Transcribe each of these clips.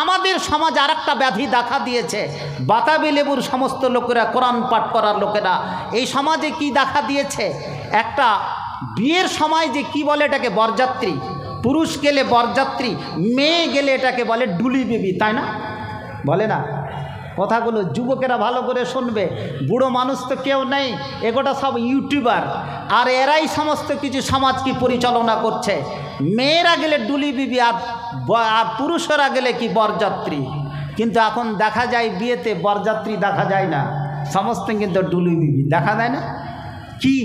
আমাদের সমাজ আর একটা ব্যাধি দেখা দিয়েছে, বাতাবি লেবুর সমস্ত লোকেরা, কোরআন পাঠ করার লোকেরা, এই সমাজে কি দেখা দিয়েছে, একটা বিয়ের সময় যে কি বলে এটাকে বরযাত্রী, পুরুষ গেলে বরযাত্রী, মেয়ে গেলে এটাকে বলে ডুলি বিবি, তাই না? বলে না? কথাগুলো যুবকেরা ভালো করে শুনবে, বুড়ো মানুষ তো কেউ নেই, এগোটা সব ইউটিউবার, আর এরাই সমস্ত কিছু সমাজ কি পরিচালনা করছে। মেয়েরা গেলে ডুলি বিবি আর পুরুষেরা গেলে কি বরযাত্রী। কিন্তু এখন দেখা যায় বিয়েতে বরযাত্রী দেখা যায় না, সমস্ত কিন্তু ডুলি বিবি দেখা যায় না। কি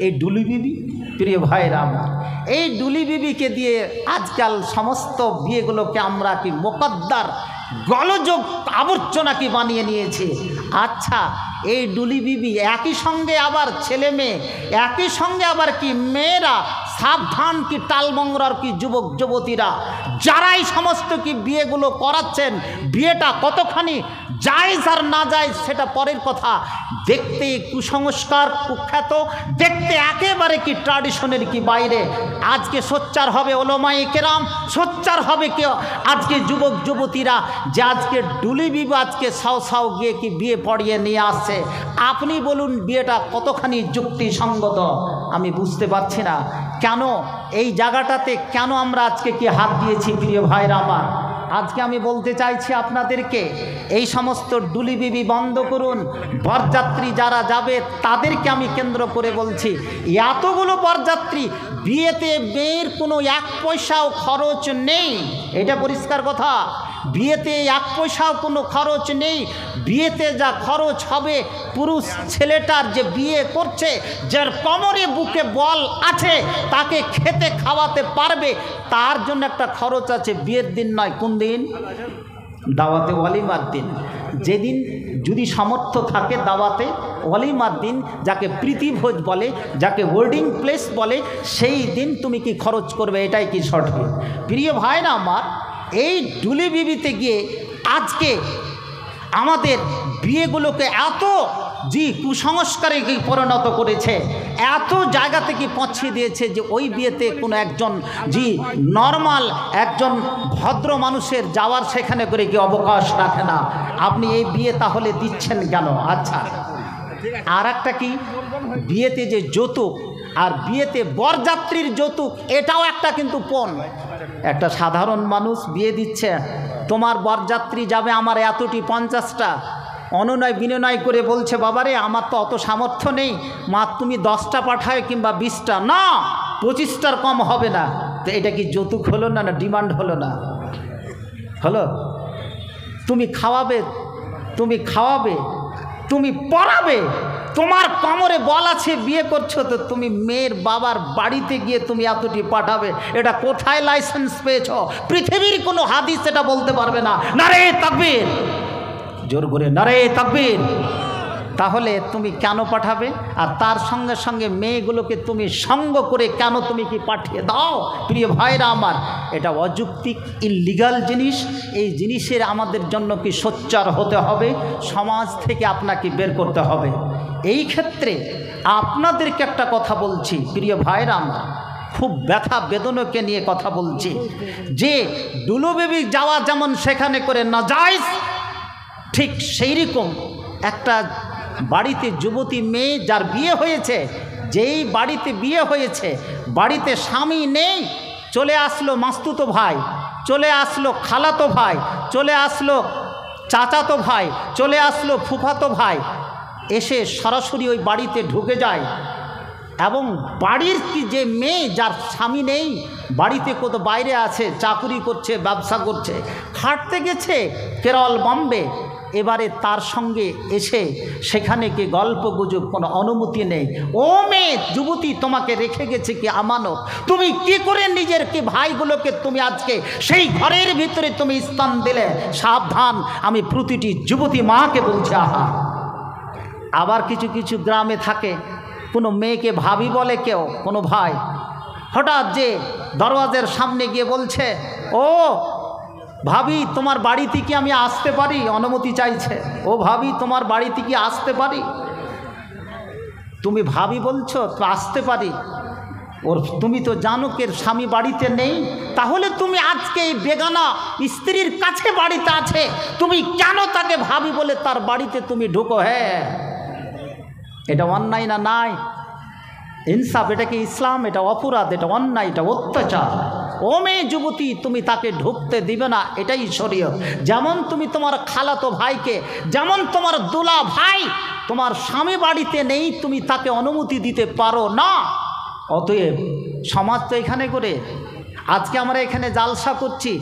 এই ডুলি বিবি? প্রিয় ভাইরা আমার, এই ডুলি বিবিকে দিয়ে আজকাল সমস্ত বিয়েগুলোকে আমরা কি মোকদ্দার গলযোগ আবর্জনা কি বানিয়ে নিয়েছে। আচ্ছা, এই ডুলি বিবি একই সঙ্গে আবার ছেলে মেয়ে, একই সঙ্গে আবার কি মেয়েরা, সাবধান কি টালমংরার কি যুবক যুবতীরা যারাই সমস্ত কি বিয়েগুলো করাচ্ছেন, বিয়েটা কতখানি জায়েজ আর না জায়েজ সেটা পরের কথা। দেখতে কুসংস্কার, কুখ্যাত, দেখতে একেবারে কি ট্র্যাডিশনের কি বাইরে। আজকে সোচ্চার হবে ওলামায়ে কেরাম, সোচ্চার হবে কেউ আজকে যুবক যুবতীরা যে আজকে ডুলি বিবি আজকে সাও সাও গিয়ে কি বিয়ে পড়িয়ে নিয়ে আসছে। আপনি বলুন বিয়েটা কতখানি যুক্তিসঙ্গত? আমি বুঝতে পারছি না কেন এই জায়গাটাতে কেন আমরা আজকে কি হাত দিয়েছি। প্রিয় ভাইরা আমার, আজকে আমি বলতে চাইছি আপনাদেরকে, এই সমস্ত ডুলি বিবি বন্ধ করুন। বরযাত্রী যারা যাবে তাদেরকে আমি কেন্দ্র করে বলছি, এতগুলো বরযাত্রী, বিয়েতে মেয়ের কোনো এক পয়সাও খরচ নেই, এটা পরিষ্কার কথা। বিয়েতে এক পয়সাও কোনো খরচ নেই। বিয়েতে যা খরচ হবে, পুরুষ ছেলেটার যে বিয়ে করছে, যার কোমরে বুকে বল আছে, তাকে খেতে খাওয়াতে পারবে, তার জন্য একটা খরচ আছে। বিয়ের দিন নয়, কোন দিন? দাওয়াতে ওয়ালিমার দিন। যেদিন যদি সামর্থ্য থাকে দাওয়াতে ওয়ালিমার দিন, যাকে প্রীতিভোজ বলে, যাকে ওয়েডিং প্লেস বলে, সেই দিন তুমি কি খরচ করবে, এটাই কি সঠিক। প্রিয় ভাইরা আমার, এই ডুলি বিবিতে গিয়ে আজকে আমাদের বিয়েগুলোকে এত কুসংস্কারে কি পরিণত করেছে, এত জায়গা থেকে পৌঁছে দিয়েছে যে ওই বিয়েতে কোনো একজন নর্মাল একজন ভদ্র মানুষের যাওয়ার সেখানে করে কি অবকাশ রাখে না। আপনি এই বিয়ে তাহলে দিচ্ছেন কেন? আচ্ছা, আর একটা কি, বিয়েতে যে যৌতুক, আর বিয়েতে বরযাত্রীর যৌতুক, এটাও একটা কিন্তু পণ। একটা সাধারণ মানুষ বিয়ে দিচ্ছে, তোমার বরযাত্রী যাবে আমার এতটি 50টা, অনুনয় বিনয় করে বলছে, বাবারে আমার তো অত সামর্থ্য নেই, মা তুমি 10টা পাঠায় কিংবা 20টা, না 25টার কম হবে না। তো এটা কি যৌতুক হলো না? না ডিমান্ড হলো না? হলো। তুমি খাওয়াবে, তুমি খাওয়াবে, তুমি পড়াবে, তোমার কোমরে বল আছে, বিয়ে করছো, তো তুমি মেয়ের বাবার বাড়িতে গিয়ে তুমি এতটি পাঠাবে, এটা কোথায় লাইসেন্স পেয়েছ? পৃথিবীর কোনো হাদিস এটা বলতে পারবে না। নারে তাকবীর, জোর করে নারে তাকবীর। তাহলে তুমি কেন পাঠাবে? আর তার সঙ্গে সঙ্গে মেয়েগুলোকে তুমি সঙ্গ করে কেন তুমি কি পাঠিয়ে দাও? প্রিয় ভাইরা আমার, এটা অযৌক্তিক, ইলিগাল জিনিস। এই জিনিসের আমাদের জন্য কি সোচ্চার হতে হবে, সমাজ থেকে আপনাকে বের করতে হবে। এই ক্ষেত্রে আপনাদেরকে একটা কথা বলছি, প্রিয় ভাইরা আমার, খুব ব্যথা বেদনাকে নিয়ে কথা বলছি, যে ডুলু বেবি যাওয়া যেমন সেখানে করে নাজায়েজ, ঠিক সেই রকম একটা বাড়িতে যুবতী মেয়ে যার বিয়ে হয়েছে, যেই বাড়িতে বিয়ে হয়েছে, বাড়িতে স্বামী নেই, চলে আসলো মাস্তুতো ভাই, চলে আসলো খালাতো ভাই, চলে আসলো চাচাতো ভাই, চলে আসলো ফুফাতো ভাই, এসে সরাসরি ওই বাড়িতে ঢুকে যায়, এবং বাড়ির কি যে মেয়ে যার স্বামী নেই, বাড়িতে কত বাইরে আছে, চাকুরি করছে, ব্যবসা করছে, খাটতে গেছে কেরল বম্বে, এবারে তার সঙ্গে এসে সেখানে কি গল্প গুজব, কোনো অনুমতি নেই। ও মেয়ে যুবতী, তোমাকে রেখে গেছে কি আমানত, তুমি কি করে নিজের কি ভাইগুলোকে তুমি আজকে সেই ঘরের ভিতরে তুমি স্থান দিলে? সাবধান, আমি প্রতিটি যুবতী মাকে বলছি। আহা, আবার কিছু কিছু গ্রামে থাকে, কোনো মেয়েকে ভাবি বলে কেউ, কোনো ভাই, হঠাৎ যে দরওয়াজার সামনে গিয়ে বলছে, ও ভাবি তোমার বাড়িতে কি আমি আসতে পারি? অনুমতি চাইছে, ও ভাবি তোমার বাড়িতে কি আসতে পারি? তুমি ভাবি বলছো তো আসতে পারি, ওর তুমি তো জানো কে স্বামী বাড়িতে নেই, তাহলে তুমি আজকে এই বেগানা স্ত্রীর কাছে বাড়িতে আছে, তুমি কেন তাকে ভাবি বলে তার বাড়িতে তুমি ঢুকো? হ্যাঁ, এটা অন্যায় না? নাই ইনসাফ, এটা কি ইসলাম? এটা অপরাধ, এটা অন্যায়, এটা অত্যাচার। ও মেয়ে যুবতী, তুমি তাকে ঢুকতে দিবে না, এটাই শরীয়ত। যেমন তুমি তোমার খালাতো ভাইকে, যেমন তোমার দুলা ভাই তোমার স্বামী বাড়িতে নেই, তুমি তাকে অনুমতি দিতে পারো না। অতএব সমাজ তো এখানে করে, আজকে আমরা এখানে জালসা করছি,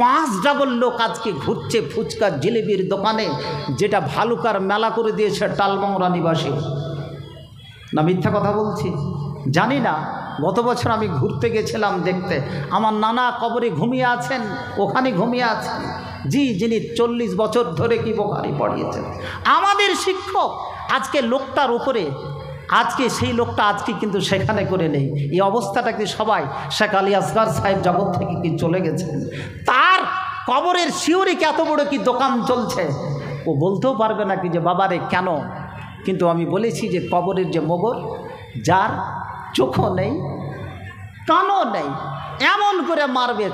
5 ডাবল লোক আজকে ঘুরছে ফুচকা জিলেবির দোকানে, যেটা ভালুকার মেলা করে দিয়েছে টালমংরা নিবাসী। না মিথ্যা কথা বলছি? জানি না। গত বছর আমি ঘুরতে গেছিলাম দেখতে, আমার নানা কবরে ঘুমিয়ে আছেন, ওখানে ঘুমিয়ে আছেন জি, যিনি 40 বছর ধরে কি বোখারি পড়িয়েছেন, আমাদের শিক্ষক। আজকে লোকটার উপরে, আজকে সেই লোকটা আজকে কিন্তু সেখানে করে নেই। এই অবস্থাটাকে সবাই, শেখ আলী আসগর সাহেব জগৎ থেকে কি চলে গেছেন, তার কবরের শিওরে কি এত বড় কি দোকান চলছে, ও বলতেও পারবে না কি যে বাবারে কেন। কিন্তু আমি বলেছি যে কবরের যে মোগর, যার চোখও নেই কানও নেই, এমন করে মারবে,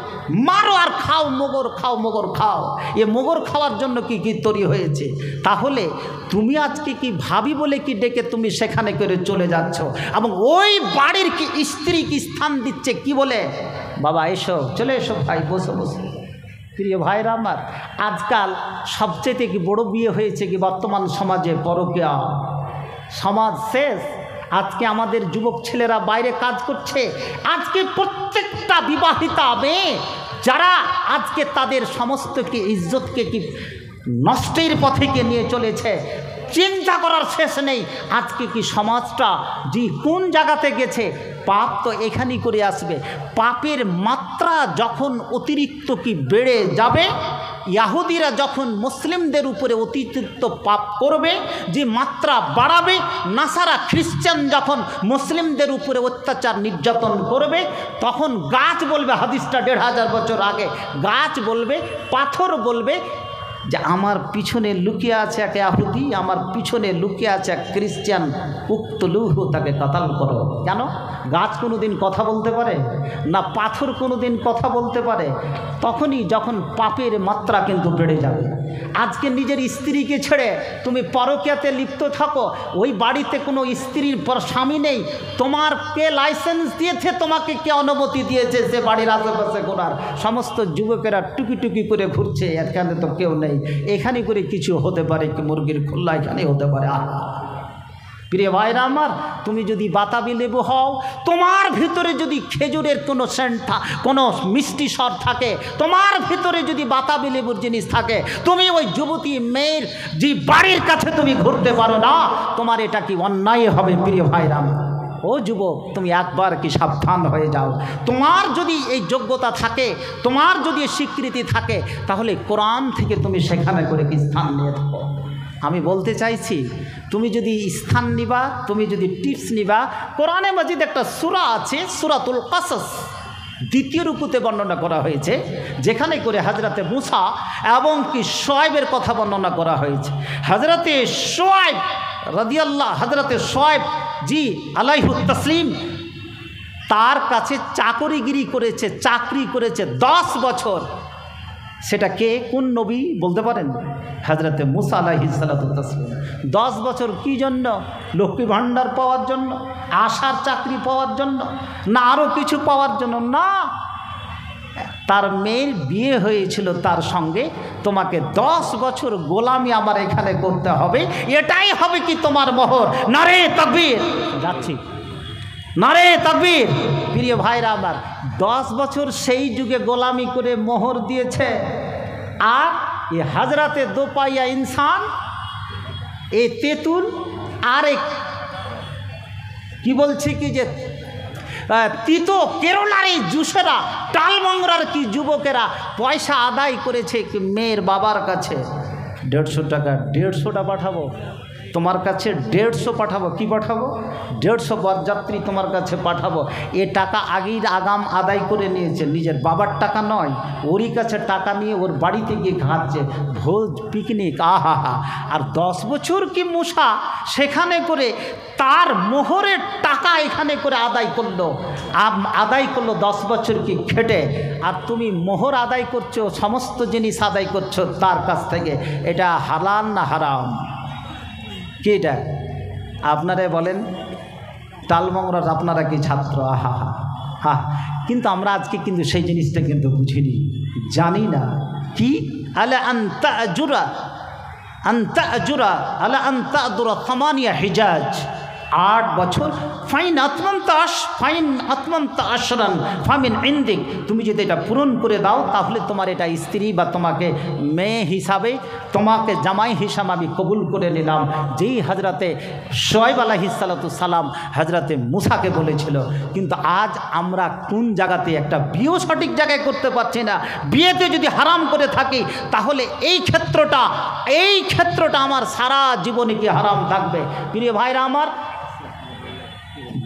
মারো আর খাও, মোগর খাও, মোগর খাও। এ মোগর খাওয়ার জন্য কি কি তৈরি হয়েছে? তাহলে তুমি আজকে কি ভাবি বলে কি ডেকে তুমি সেখানে করে চলে যাচ্ছ, এবং ওই বাড়ির কি স্ত্রী কি স্থান দিচ্ছে কি বলে, বাবা এসো, চলে এসো ভাই, বসো বসো। প্রিয় ভাইরা আমার, আজকাল সবচেয়ে কি বড় বিয়ে হয়েছে কি বর্তমান সমাজে? পরকীয়া। সমাজ শেষ। আজকে আমাদের যুবক ছেলেরা বাইরে কাজ করছে, আজকে প্রত্যেকটা বিবাহিতা মেয়ে যারা আজকে তাদের সমস্ত কি ইজ্জতকে কি নষ্টের পথে কে নিয়ে চলেছে, চিন্তা করার শেষ নেই। আজকে কি সমাজটা যে কোন জায়গাতে গেছে, পাপ তো এখানেই করে আসবে। পাপের মাত্রা যখন অতিরিক্ত কি বেড়ে যাবে, ইহুদিরা যখন মুসলিমদের উপরে অতিরিক্ত পাপ করবে, যে মাত্রা বাড়াবে, নাসারা খ্রিস্টান যখন মুসলিমদের উপরে অত্যাচার নির্যাতন করবে, তখন গাছ বলবে, হাদিসটা 1500 বছর আগে, গাছ বলবে, পাথর বলবে যে আমার পিছনে লুকিয়ে আছে এক ইহুদি, আমার পিছনে লুকিয়ে আছে এক খ্রিস্টান, উক্তলুহু, তাকে কাতাল করো। কেন? গাছ কোনো দিন কথা বলতে পারে না, পাথর কোনো দিন কথা বলতে পারে? তখনই যখন পাপের মাত্রা কিন্তু বেড়ে যাবে। আজকে নিজের স্ত্রীকে ছেড়ে তুমি পরকীয়াতে লিপ্ত থাকো, ওই বাড়িতে কোনো স্ত্রীর স্বামী নেই, তোমার কে লাইসেন্স দিয়েছে, তোমাকে কে অনুমতি দিয়েছে সে বাড়ির আশেপাশে ঘোরার? সমস্ত যুবকেরা টুকি টুকি করে ঘুরছে, এখানে তো কেউ নেই, এখানে করে কিছু হতে পারে কি, মুরগির খোল্লা এখানে হতে পারে। প্রিয় ভাইরা আমার, তুমি যদি বাতাবি লেবু হও, তোমার ভিতরে যদি খেজুরের কোনো সেন্ট, কোনো মিষ্টি স্বর থাকে, তোমার ভিতরে যদি বাতাবি লেবুর জিনিস থাকে, তুমি ওই যুবতী মেয়ের যে বাড়ির কাছে তুমি ঘুরতে পারো না, তোমার এটা কি অন্যায় হবে? প্রিয় ভাইরা আমার, ও যুবক, তুমি একবার কি সাবধান হয়ে যাও। তোমার যদি এই যোগ্যতা থাকে, তোমার যদি স্বীকৃতি থাকে, তাহলে কোরআন থেকে তুমি সেখানে করে কি স্থান নিয়ে থাকো। আমি বলতে চাইছি, তুমি যদি স্থান নিবা, তুমি যদি টিপস নিবা, কোরআনে মাজিদ একটা সূরা আছে, সূরাতুল কাসাস, 2য় রুকুতে বর্ণনা করা হয়েছে, যেখানে করে হযরতে মূসা এবং কি শুআয়বের কথা বর্ণনা করা হয়েছে। হযরতে শুআয়ব রাদিয়াল্লাহু, হযরতে শুআয়ব জি আলাইহিত তাসলিম, তার কাছে চাকরিগিরি করেছে, চাকরি করেছে 10 বছর। সেটা কে, কোন নবী বলতে পারেন? হযরতে মূসা আলাইহিস সালাতু তাসলিম। 10 বছর কি জন্য? লক্ষ্মী ভাণ্ডার পাওয়ার জন্য, আশার চাকরি পাওয়ার জন্য, না আরও কিছু পাওয়ার জন্য? না, তার মেয়ের বিয়ে হয়েছিল তার সঙ্গে, তোমাকে 10 বছর গোলামি আমার এখানে করতে হবে, এটাই হবে কি তোমার মোহর। নারে তাকবীর, যাচ্ছি, নারে তাকবীর। প্রিয় ভাইরা আমার, 10 বছর সেই যুগে গোলামি করে মোহর দিয়েছে, আর এ হযরতে দোপাইয়া ইনসান, এ তেঁতুল, আরেক কি বলছে কি যে তিতো কেরলার এই জুসেরা, টালমংরার কি যুবকেরা পয়সা আদায় করেছে কি মেয়ের বাবার কাছে, 150 টাকা, 150টা পাঠাবো তোমার কাছে 150 পাঠাবো। কি পাঠাবো? 150 বরযাত্রী তোমার কাছে পাঠাবো। এ টাকা আগেই আগাম আদায় করে নিয়েছে, নিজের বাবার টাকা নয়, ওরই কাছে টাকা নিয়ে ওর বাড়িতে গিয়ে খাচ্ছে, ভোজ পিকনিক, আহা হা। আর 10 বছর কি মূসা সেখানে করে তার মোহরের টাকা এখানে করে আদায় করলো 10 বছর কি খেটে। আর তুমি মোহর আদায় করছো, সমস্ত জিনিস আদায় করছো তার কাছ থেকে। এটা হালাল না হারাম? কি এটা আপনারা বলেন? টালমংরার আপনারা কি ছাত্র? আহা হা হা। কিন্তু আমরা আজকে কিন্তু সেই জিনিসটা কিন্তু বুঝিনি, জানি না। কি আলা আনতা আজুরা আলা আনতা আদুরা 8 হিজাজ, 8 বছর। ফাইন আত্মন্ত আশরান ফামিন ইন্দিক, তুমি যদি এটা পূরণ করে দাও তাহলে তোমার এটা স্ত্রী বা তোমাকে মেয়ে হিসাবে, তোমাকে জামাই হিসাবে আমি কবুল করে নিলাম। যেই হজরতে শোয়েব আলাইহিসসালাতু সালাম হজরতে মুসাকে বলেছিল। কিন্তু আজ আমরা কোন জায়গাতে একটা বিয়েও সঠিক জায়গায় করতে পারছি না। বিয়েতে যদি হারাম করে থাকি তাহলে এই ক্ষেত্রটা আমার সারা জীবনে কি হারাম থাকবে? প্রিয় ভাইরা আমার,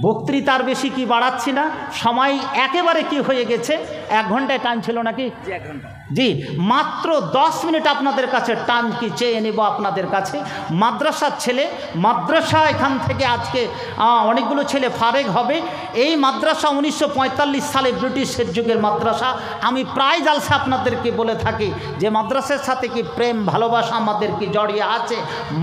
বক্তৃতার বেশি কি বাড়াচ্ছি না, সময় একেবারে কি হয়ে গেছে। 1 ঘন্টায় টাইম ছিল নাকি? জি, মাত্র 10 মিনিট আপনাদের কাছে টাইম কি চেয়ে নেব আপনাদের কাছে। মাদ্রাসার ছেলে, মাদ্রাসা এখান থেকে আজকে অনেকগুলো ছেলে ফারেগ হবে। এই মাদ্রাসা 1945 সালে ব্রিটিশের যুগের মাদ্রাসা। আমি প্রায় জালসা আপনাদেরকে বলে থাকি যে মাদ্রাসার সাথে কি প্রেম ভালোবাসা আমাদের কি জড়িয়ে আছে।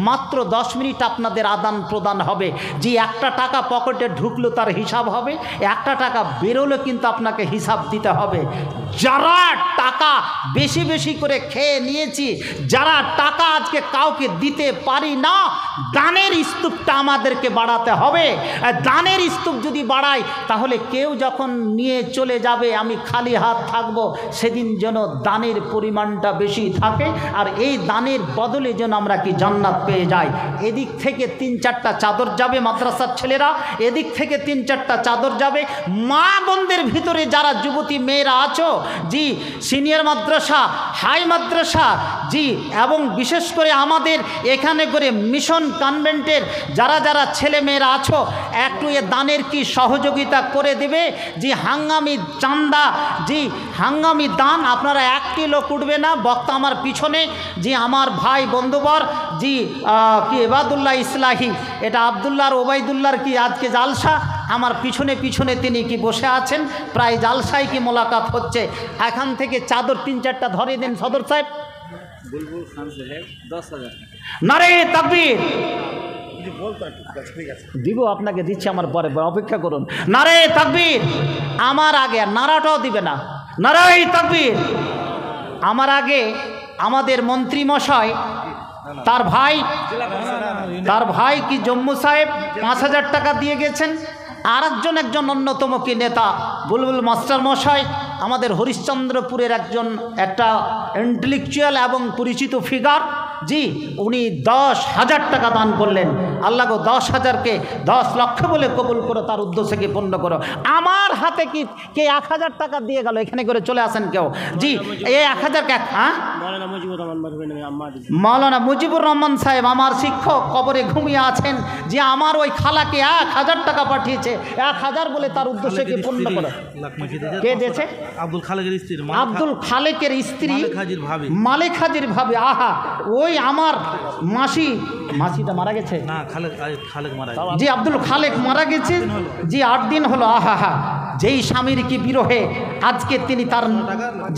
মাত্র 10 মিনিট আপনাদের আদান প্রদান হবে। যে একটা টাকা পকেটে ঢুকলো তার হিসাব হবে, একটা টাকা বেরোলে কিন্তু আপনাকে হিসাব দিতে হবে। যারা টাকা বেশি বেশি করে খেয়ে নিয়েছি, যারা টাকা আজকে কাউকে দিতে পারি না, দানের স্তূপটা আমাদেরকে বাড়াতে হবে। দানের স্তূপ যদি বাড়াই তাহলে কেউ যখন নিয়ে চলে যাবে আমি খালি হাত থাকবো, সেদিন যেন দানের পরিমাণটা বেশি থাকে। আর এই দানের বদলে যেন আমরা কি জান্নাত পেয়ে যাই। এদিক থেকে 3-4টা চাদর যাবে মাদ্রাসার ছেলেরা, এদিক থেকে 3-4টা চাদর যাবে। মা বোনদের ভিতরে যারা যুবতী মেয়েরা আছো, জি সিনিয়র মাদ্রাসা, হাই মাদ্রাসা, জি এবং বিশেষ করে আমাদের এখানে করে মিশন কনভেন্টের যারা ছেলে মেয়েরা আছো, একটু এ দানের কি সহযোগিতা করে দেবে। জি হাঙ্গামি চান্দা, জি হাঙ্গামি দান। আপনারা একটি লোক উঠবে না, বক্তা আমার পিছনে, জি আমার ভাই বন্ধুবর, জি কি এবাদুল্লাহ ইসলাহি, এটা আবদুল্লাহ আর ওবায়দুল্লাহর কি আজকে জালসা, আমার পিছনে পিছনে তিনি কি বসে আছেন, প্রায় জালসায় কি মোলাকাত হচ্ছে। এখান থেকে চাদর 3-4টা ধরে দেন সদর সাহেব। বুলবুল খান সাহেব 10,000 নারে তাকবীর দিব, আপনাকে দিচ্ছি আমার পরে, অপেক্ষা করুন। নারে তাকবীর আমার আগে, নারাটাও দিবে না, নারে তাকবীর আমার আগে আমাদের মন্ত্রী মশাই, তার ভাই কি জম্মু সাহেব 5,000 টাকা দিয়ে গেছেন। আর একজন অন্যতম কি নেতা বুলবুল মাস্টার মশাই, আমাদের হরিশ্চন্দ্রপুরের একটা ইন্টেলেকচুয়াল এবং পরিচিত ফিগার, জি উনি 10,000 টাকা দান করলেন। আল্লাহ গো 10,000কে 10 লক্ষ বলে কবুল করো, তার উদ্দেশ্যকে পূর্ণ করো। আমার হাতে কি কে 1,000 টাকা দিয়ে গেল, এখানে করে চলে আসেন কেউ। জি এই 1,000 হ্যাঁ মাওলানা মুজিবুর রহমান সাহেব আমার শিক্ষক কবরে ঘুমিয়ে আছেন, যে আমার ওই খালাকে 1,000 টাকা পাঠিয়েছে, 1,000 বলে তার উদ্দেশ্যকে পূর্ণ করো। কে দিয়েছে? আব্দুল খালেকের স্ত্রী মালেক হাজির ভাবি। আহা ওই আমার মাসিটা মারা গেছে, জি আব্দুল খালেক মারা গেছে, জি 8 দিন হলো। আহা হা, যেই স্বামীর কি বিরহে আজকে তিনি তার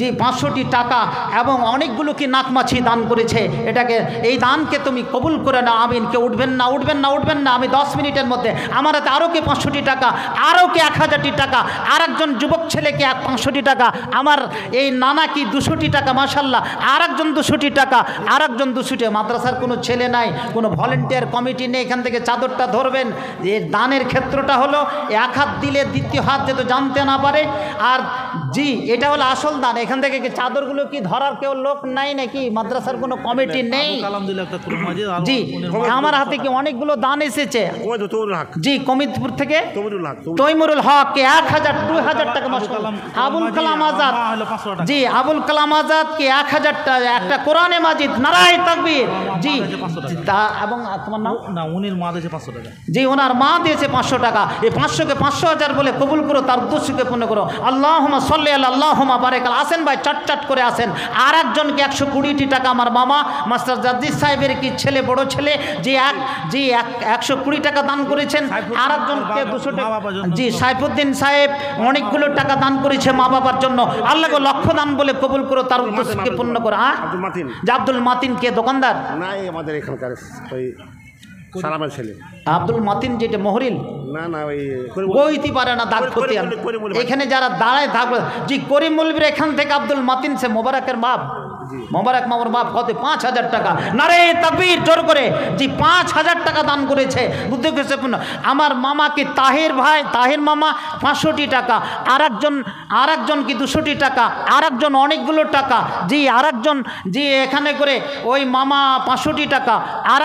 যে 500টি টাকা এবং অনেকগুলো কি নাকমাছি দান করেছে। এটাকে এই দানকে তুমি কবুল করে নাও। আমিন। কে উঠবেন না, উঠবেন না, উঠবেন না। আমি 10 মিনিটের মধ্যে আমার হাতে আরও কে 500টি টাকা, আরও কে 1,000টি টাকা, আর একজন যুবক ছেলেকে 500টি টাকা, আমার এই নানা কি 200টি টাকা, মাশাল্লাহ, আর একজন 200টি টাকা, আর একজন 200টি। মাদ্রাসার কোনো ছেলে নাই, কোনো ভলেন্টিয়ার কমিটি নেই, এখান থেকে চাদরটা ধরবেন। এই দানের ক্ষেত্রটা হলো 1 হাত দিলে দ্বিতীয় হাত যেহেতু জানতে না পারে, আর জি এটা হলো আসল দান। এখান থেকে কি চাদরগুলো কি ধরার কেউ লোক নাই নাকি? মাদ্রাসার কোনো কমিটি নেই? জি আমার হাতে কি অনেকগুলো দান এসেছে। জি কমিতপুর থেকে তৈমুরুল হক কে 1000 2000 টাকা। আবুল কালাম আজাদ, জি আবুল কালাম আজাদ কে 1000 টাকা, একটা কোরআনে মাজিদ, নারায়ে তাকবীর। জি তা এবং তোমার নাম? না উনির মা দিয়েছে 500 টাকা। জি ওনার মা দিয়েছে 500 টাকা। এই 500কে 500,000 বলে কবুল করো, তার উদ্দেশ্যকে পূর্ণ করো। আল্লাহুম্মা সাল্লি আলা আল্লাহুম্মা বারিক আলা। আসেন ভাই চট করে আসেন। আর একজনকে 120টি টাকা আমার মামা মাস্টার জাদ্দিদ সাহেবের কি ছেলে, বড় ছেলে, যে 120 টাকা দান করেছেন। আর একজনকে 200 টাকা, জি সাইফুদ্দিন সাহেব অনেকগুলো টাকা দান করেছে মা বাবার জন্য। আল্লাহকে লক্ষ দান বলে কবুল করো, তার উদ্দেশ্যকে পূর্ণ করো। আব্দুল মাতিন কে দোকানদার? নাই আমাদের এখানকার ওই সালামের ছেলে আব্দুল মাতিন, যেটা মোহরিল না না ওই বইতে পারে না, দাগ করতে এখানে যারা দাঁড়ায় দাগ। জি করিম মৌলভীর এখান থেকে আব্দুল মাতিন সে মোবারকের বাপ, মোবারক মামুর বাপ কত 5000 টাকা। নারায়ে তাকবীর জোর করে। জি 5000 টাকা দান করেছে। বুদ্ধ আমার মামাকে তাহের ভাই, তাহের মামা 500টি টাকা। আর একজন কি 200টি টাকা। আর একজন অনেকগুলো টাকা। জি আর একজন জি এখানে করে ওই মামা 500টি টাকা। আর